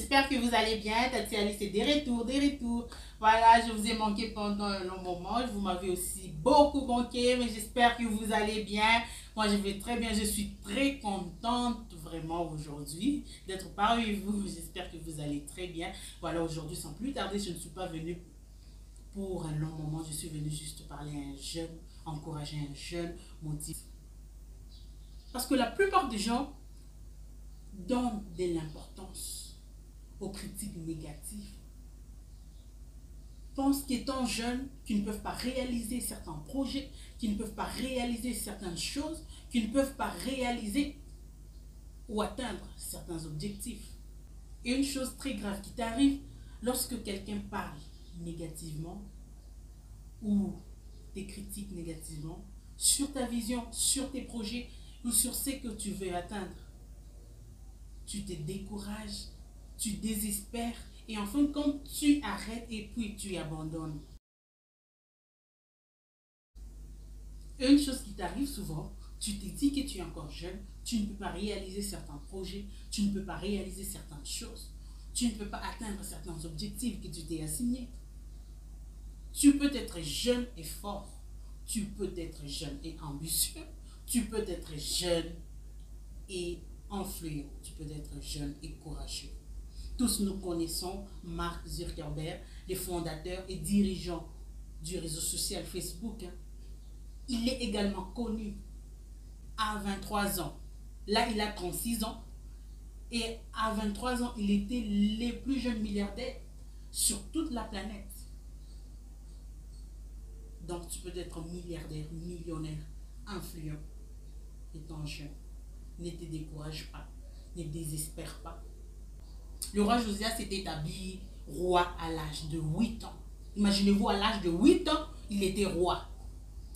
j'espère que vous allez bien. Tati Alice est des retours. Voilà, je vous ai manqué pendant un long moment. Vous m'avez aussi beaucoup manqué, mais j'espère que vous allez bien. Moi, je vais très bien. Je suis très contente vraiment aujourd'hui d'être parmi vous. J'espère que vous allez très bien. Voilà, aujourd'hui, sans plus tarder, je ne suis pas venue pour un long moment. Je suis venue juste parler à un jeune, encourager un jeune, motiver. Parce que la plupart des gens donnent de l'importance aux critiques négatives, pensent qu'étant jeunes, qu'ils ne peuvent pas réaliser certains projets, qu'ils ne peuvent pas réaliser certaines choses, qu'ils ne peuvent pas réaliser ou atteindre certains objectifs. Et une chose très grave qui t'arrive, lorsque quelqu'un parle négativement ou te critique négativement sur ta vision, sur tes projets ou sur ce que tu veux atteindre, tu te décourages, tu désespères et en fin de compte, tu arrêtes et puis tu abandonnes. Une chose qui t'arrive souvent, tu te dis que tu es encore jeune, tu ne peux pas réaliser certains projets, tu ne peux pas réaliser certaines choses, tu ne peux pas atteindre certains objectifs que tu t'es assignés. Tu peux être jeune et fort, tu peux être jeune et ambitieux, tu peux être jeune et influent, tu peux être jeune et courageux. Tous nous connaissons Mark Zuckerberg, le fondateur et dirigeant du réseau social Facebook. Il est également connu à 23 ans. Là, il a 36 ans. Et à 23 ans, il était le plus jeune milliardaire sur toute la planète. Donc, tu peux être milliardaire, millionnaire, influent, étant jeune. Ne te décourage pas, ne désespère pas. Le roi Josias s'est établi roi à l'âge de 8 ans. Imaginez-vous, à l'âge de 8 ans, il était roi.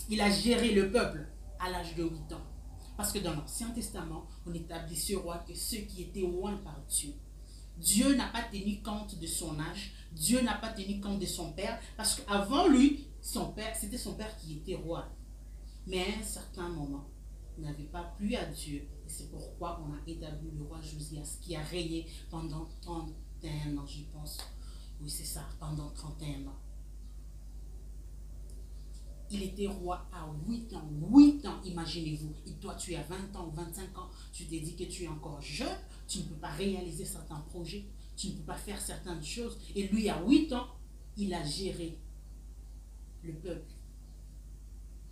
Il a géré le peuple à l'âge de 8 ans. Parce que dans l'Ancien Testament, on établit ce roi que ceux qui étaient rois par Dieu. Dieu n'a pas tenu compte de son âge. Dieu n'a pas tenu compte de son père. Parce qu'avant lui, c'était son père qui était roi. Mais à un certain moment, il n'avait pas plu à Dieu. Et c'est pourquoi on a établi le roi Josias qui a régné pendant 31 ans, je pense. Oui, c'est ça, pendant 31 ans. Il était roi à 8 ans. 8 ans, imaginez-vous. Et toi, tu as 20 ans, 25 ans. Tu te dis que tu es encore jeune. Tu ne peux pas réaliser certains projets. Tu ne peux pas faire certaines choses. Et lui, à 8 ans, il a géré le peuple.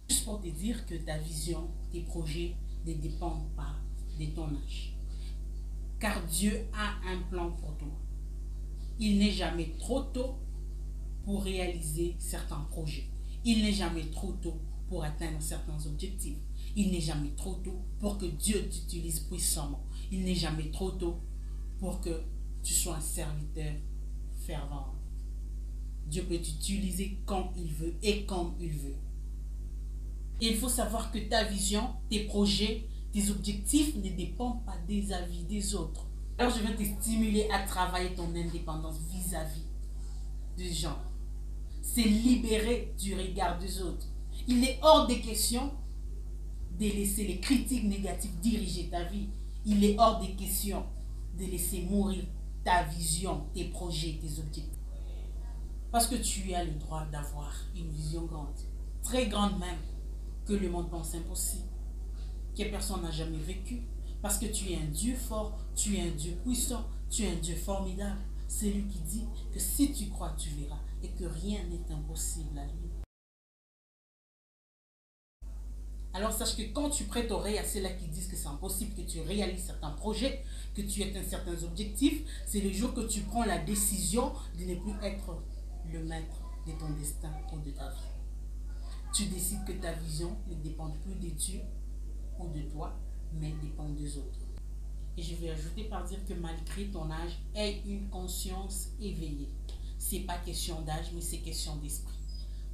Juste pour te dire que ta vision, tes projets ne dépendent pas de ton âge. Car Dieu a un plan pour toi. Il n'est jamais trop tôt pour réaliser certains projets. Il n'est jamais trop tôt pour atteindre certains objectifs. Il n'est jamais trop tôt pour que Dieu t'utilise puissamment. Il n'est jamais trop tôt pour que tu sois un serviteur fervent. Dieu peut t'utiliser quand il veut et comme il veut. Et il faut savoir que ta vision, tes projets, tes objectifs ne dépendent pas des avis des autres. Alors je vais te stimuler à travailler ton indépendance vis-à-vis des gens. C'est libérer du regard des autres. Il est hors des questions de laisser les critiques négatives diriger ta vie. Il est hors des questions de laisser mourir ta vision, tes projets, tes objectifs. Parce que tu as le droit d'avoir une vision grande, très grande même, que le monde pense impossible, que personne n'a jamais vécu. Parce que tu es un Dieu fort, tu es un Dieu puissant, tu es un Dieu formidable. C'est lui qui dit que si tu crois, tu verras et que rien n'est impossible à lui. Alors sache que quand tu prêtes oreille à ceux-là qui disent que c'est impossible, que tu réalises certains projets, que tu atteins certains objectifs, c'est le jour que tu prends la décision de ne plus être le maître de ton destin ou de ta vie. Tu décides que ta vision ne dépend plus de Dieu ou de toi, mais dépend des autres. Et je vais ajouter par dire que malgré ton âge, aie une conscience éveillée. Ce n'est pas question d'âge, mais c'est question d'esprit.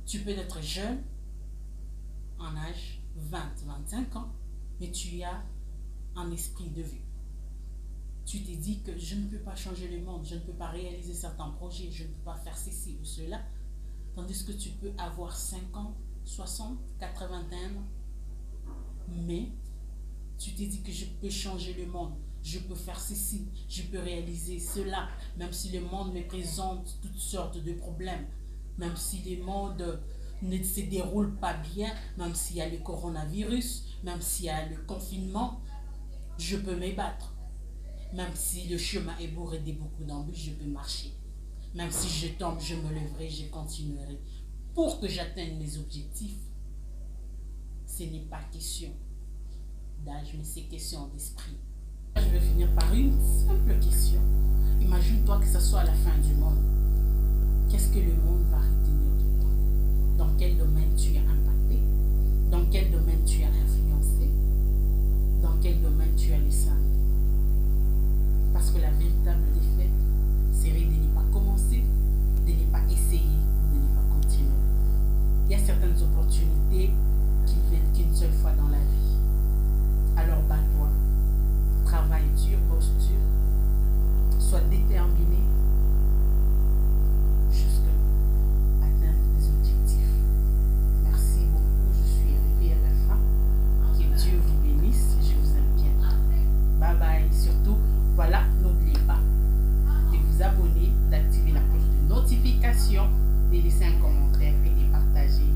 Tu peux être jeune, en âge 20-25 ans, mais tu as un esprit de vie. Tu te dis que je ne peux pas changer le monde, je ne peux pas réaliser certains projets, je ne peux pas faire ceci ou cela. Tandis que tu peux avoir 50, 60, 81 ans, mais tu te dis que je peux changer le monde, je peux faire ceci, je peux réaliser cela, même si le monde me présente toutes sortes de problèmes, même si le monde ne se déroule pas bien, même s'il y a le coronavirus, même s'il y a le confinement, je peux me battre. Même si le chemin est bourré de beaucoup d'embûches, je peux marcher. Même si je tombe, je me lèverai, je continuerai. Pour que j'atteigne mes objectifs, ce n'est pas question d'âge, mais c'est question d'esprit. Je vais finir par une simple question. Imagine-toi que ce soit à la fin du monde. Qu'est-ce que le monde va retenir de toi? Dans quel domaine tu as impacté? Dans quel domaine tu as influencé? Dans quel domaine tu as laissé un mot? Parce que la véritable défaite serait de ne pas commencer, de ne pas essayer, de ne pas continuer. Il y a certaines opportunités qui ne viennent qu'une seule fois dans la vie. Alors bats-toi, travaille dur, bosse dur, sois déterminé jusqu'à atteindre tes objectifs. Merci beaucoup, je suis arrivée à la fin. Que Dieu vous bénisse, je vous aime bien. Bye bye. Surtout, voilà, n'oubliez pas de vous abonner, d'activer la cloche de notification, de laisser un commentaire et de partager